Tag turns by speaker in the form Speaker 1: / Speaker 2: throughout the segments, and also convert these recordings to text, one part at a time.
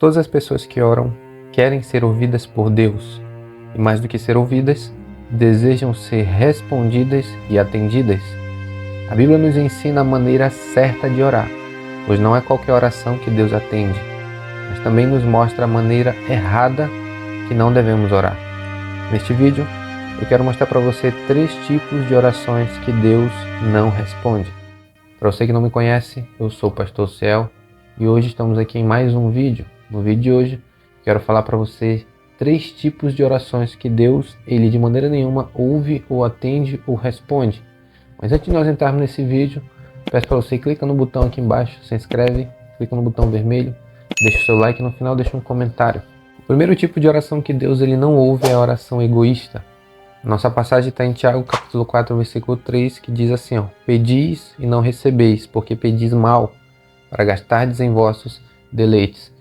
Speaker 1: Todas as pessoas que oram querem ser ouvidas por Deus, e mais do que ser ouvidas, desejam ser respondidas e atendidas. A Bíblia nos ensina a maneira certa de orar, pois não é qualquer oração que Deus atende, mas também nos mostra a maneira errada que não devemos orar. Neste vídeo, eu quero mostrar para você 3 tipos de orações que Deus não responde. Para você que não me conhece, eu sou o Pastor Ciel e hoje estamos aqui em mais um vídeo. No vídeo de hoje, quero falar para você 3 tipos de orações que Deus, Ele de maneira nenhuma ouve ou atende ou responde. Mas antes de nós entrarmos nesse vídeo, peço para você clicar no botão aqui embaixo, se inscreve, clica no botão vermelho, deixa o seu like e no final deixa um comentário. O primeiro tipo de oração que Deus ele não ouve é a oração egoísta. Nossa passagem está em Tiago capítulo 4, versículo 3, que diz assim, pedis e não recebeis, porque pedis mal, para gastardes em vossos deleites.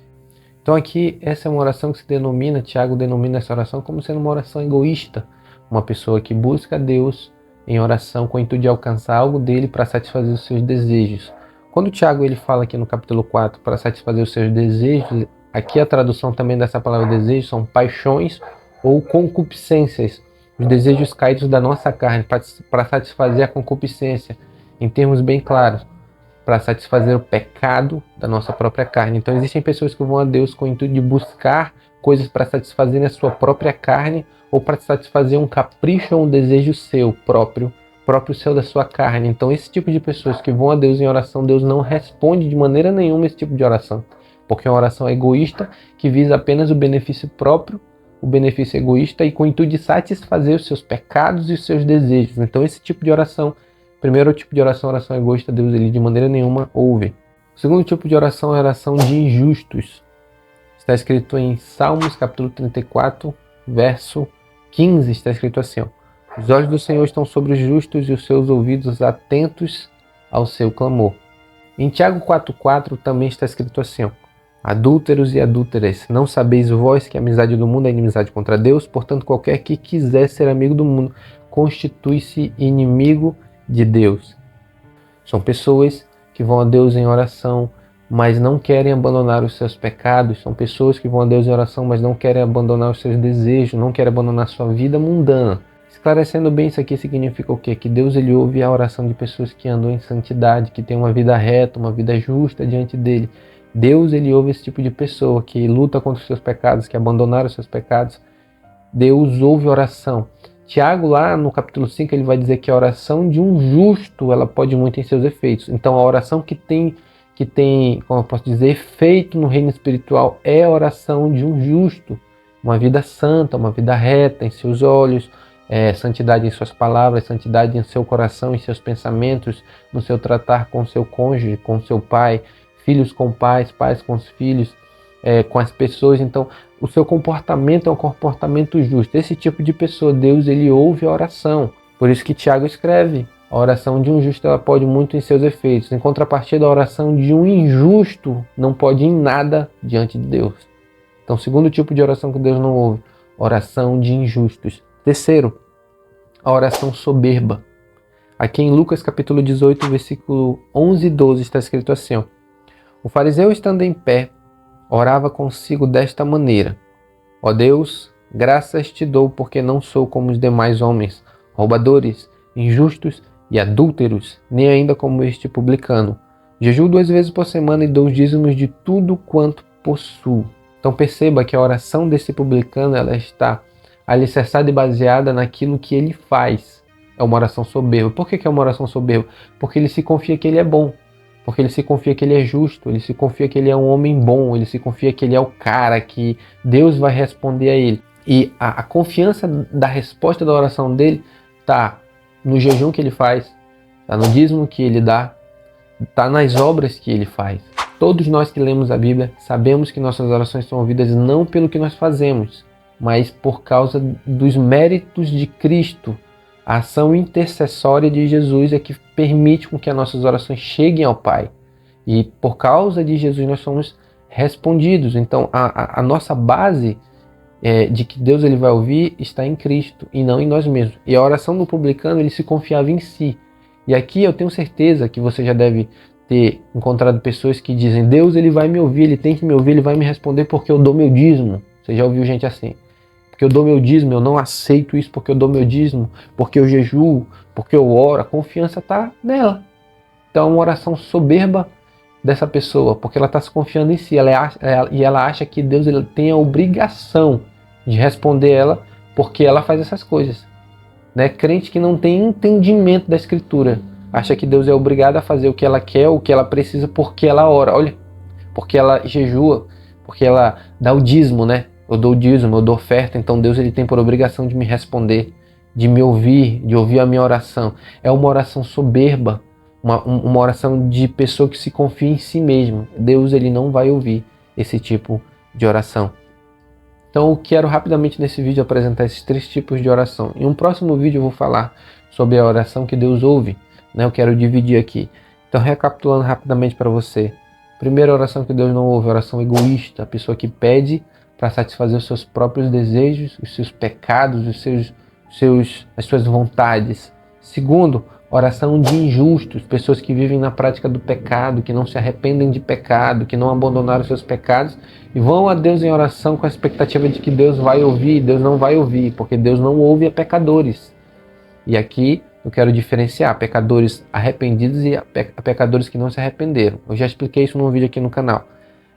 Speaker 1: Então aqui, essa é uma oração que se denomina, Tiago denomina essa oração como sendo uma oração egoísta. Uma pessoa que busca a Deus em oração com o intuito de alcançar algo dele para satisfazer os seus desejos. Quando Tiago ele fala aqui no capítulo 4 para satisfazer os seus desejos, aqui a tradução também dessa palavra desejo são paixões ou concupiscências. Os desejos caídos da nossa carne para satisfazer a concupiscência, em termos bem claros, para satisfazer o pecado da nossa própria carne. Então existem pessoas que vão a Deus com o intuito de buscar coisas para satisfazer a sua própria carne ou para satisfazer um capricho ou um desejo seu próprio seu da sua carne. Então esse tipo de pessoas que vão a Deus em oração, Deus não responde de maneira nenhuma esse tipo de oração, porque é uma oração egoísta que visa apenas o benefício próprio, o benefício egoísta e com o intuito de satisfazer os seus pecados e os seus desejos. Então esse tipo de oração, primeiro tipo de oração, oração egoísta, Deus ele de maneira nenhuma ouve. O segundo tipo de oração é a oração de injustos. Está escrito em Salmos capítulo 34, verso 15, está escrito assim, os olhos do Senhor estão sobre os justos e os seus ouvidos atentos ao seu clamor. Em Tiago 4,4 também está escrito assim, adúlteros e adúlteras, não sabeis vós que a amizade do mundo é inimizade contra Deus? Portanto, qualquer que quiser ser amigo do mundo constitui-se inimigo de Deus. São pessoas que vão a Deus em oração, mas não querem abandonar os seus pecados. São pessoas que vão a Deus em oração, mas não querem abandonar os seus desejos, não querem abandonar a sua vida mundana. Esclarecendo bem, isso aqui significa o quê? Que Deus ele ouve a oração de pessoas que andam em santidade, que têm uma vida reta, uma vida justa diante dele. Deus ele ouve esse tipo de pessoa que luta contra os seus pecados, que abandonaram os seus pecados. Deus ouve a oração. Tiago lá no capítulo 5 ele vai dizer que a oração de um justo ela pode muito em seus efeitos. Então a oração que tem, como eu posso dizer, efeito no reino espiritual é a oração de um justo. Uma vida santa, uma vida reta em seus olhos, santidade em suas palavras, santidade em seu coração, em seus pensamentos, no seu tratar com seu cônjuge, com seu pai, filhos com pais, pais com os filhos, com as pessoas. Então o seu comportamento é um comportamento justo. Esse tipo de pessoa, Deus ele ouve a oração. Por isso que Tiago escreve, a oração de um justo ela pode muito em seus efeitos. Em contrapartida, a oração de um injusto não pode em nada diante de Deus. Então, segundo tipo de oração que Deus não ouve, oração de injustos. Terceiro, a oração soberba. Aqui em Lucas capítulo 18, versículo 11 e 12 está escrito assim, o fariseu estando em pé, orava consigo desta maneira, ó Deus, graças te dou porque não sou como os demais homens, roubadores, injustos e adúlteros, nem ainda como este publicano. Jejuo 2 vezes por semana e dou os dízimos de tudo quanto possuo. Então perceba que a oração desse publicano ela está alicerçada e baseada naquilo que ele faz. É uma oração soberba. Por que é uma oração soberba? Porque ele se confia que ele é bom. Porque ele se confia que ele é justo, ele se confia que ele é um homem bom, ele se confia que ele é o cara, que Deus vai responder a ele. E a confiança da resposta da oração dele está no jejum que ele faz, está no dízimo que ele dá, está nas obras que ele faz. Todos nós que lemos a Bíblia sabemos que nossas orações são ouvidas não pelo que nós fazemos, mas por causa dos méritos de Cristo. A ação intercessória de Jesus é que permite com que as nossas orações cheguem ao Pai. E por causa de Jesus nós somos respondidos. Então a nossa base de que Deus ele vai ouvir está em Cristo e não em nós mesmos. E a oração do publicano ele se confiava em si. E aqui eu tenho certeza que você já deve ter encontrado pessoas que dizem: Deus, ele vai me ouvir, ele tem que me ouvir, ele vai me responder porque eu dou meu dízimo. Você já ouviu gente assim? Porque eu dou meu dízimo, eu não aceito isso porque eu dou meu dízimo, porque eu jejuo, porque eu oro. A confiança está nela. Então é uma oração soberba dessa pessoa, porque ela está se confiando em si, e ela acha que Deus ele tem a obrigação de responder ela porque ela faz essas coisas. Né? Crente que não tem entendimento da Escritura, acha que Deus é obrigado a fazer o que ela quer, o que ela precisa, porque ela ora, olha, porque ela jejua, porque ela dá o dízimo, né? Eu dou o dízimo, eu dou oferta, então Deus ele tem por obrigação de me responder, de me ouvir, de ouvir a minha oração. É uma oração soberba, uma oração de pessoa que se confia em si mesmo. Deus ele não vai ouvir esse tipo de oração. Então eu quero rapidamente nesse vídeo apresentar esses 3 tipos de oração. Em um próximo vídeo eu vou falar sobre a oração que Deus ouve, né? Eu quero dividir aqui. Então recapitulando rapidamente para você. Primeira oração que Deus não ouve, oração egoísta, a pessoa que pede para satisfazer os seus próprios desejos, os seus pecados, as suas vontades. Segundo, oração de injustos, pessoas que vivem na prática do pecado, que não se arrependem de pecado, que não abandonaram seus pecados e vão a Deus em oração com a expectativa de que Deus vai ouvir. Deus não vai ouvir, porque Deus não ouve a pecadores. E aqui eu quero diferenciar pecadores arrependidos e pecadores que não se arrependeram. Eu já expliquei isso num vídeo aqui no canal.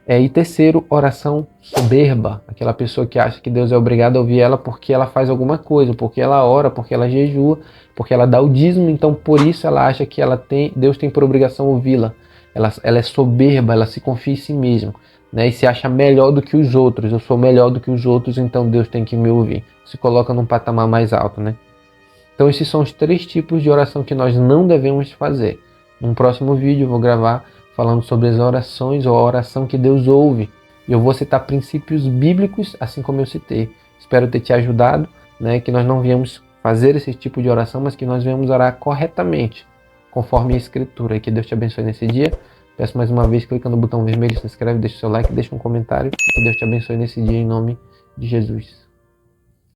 Speaker 1: E terceiro, oração soberba, aquela pessoa que acha que Deus é obrigado a ouvir ela porque ela faz alguma coisa, porque ela ora, porque ela jejua, porque ela dá o dízimo, então por isso ela acha que Deus tem por obrigação ouvi-la. Ela é soberba, ela se confia em si mesma, né? E se acha melhor do que os outros. Eu sou melhor do que os outros, então Deus tem que me ouvir. Se coloca num patamar mais alto, né? Então esses são os 3 tipos de oração que nós não devemos fazer. Num próximo vídeo eu vou gravar falando sobre as orações ou a oração que Deus ouve. E eu vou citar princípios bíblicos, assim como eu citei. Espero ter te ajudado, né? Que nós não viemos fazer esse tipo de oração, mas que nós viemos orar corretamente, conforme a Escritura. E que Deus te abençoe nesse dia. Peço mais uma vez, clica no botão vermelho, se inscreve, deixa o seu like, deixa um comentário. Que Deus te abençoe nesse dia em nome de Jesus.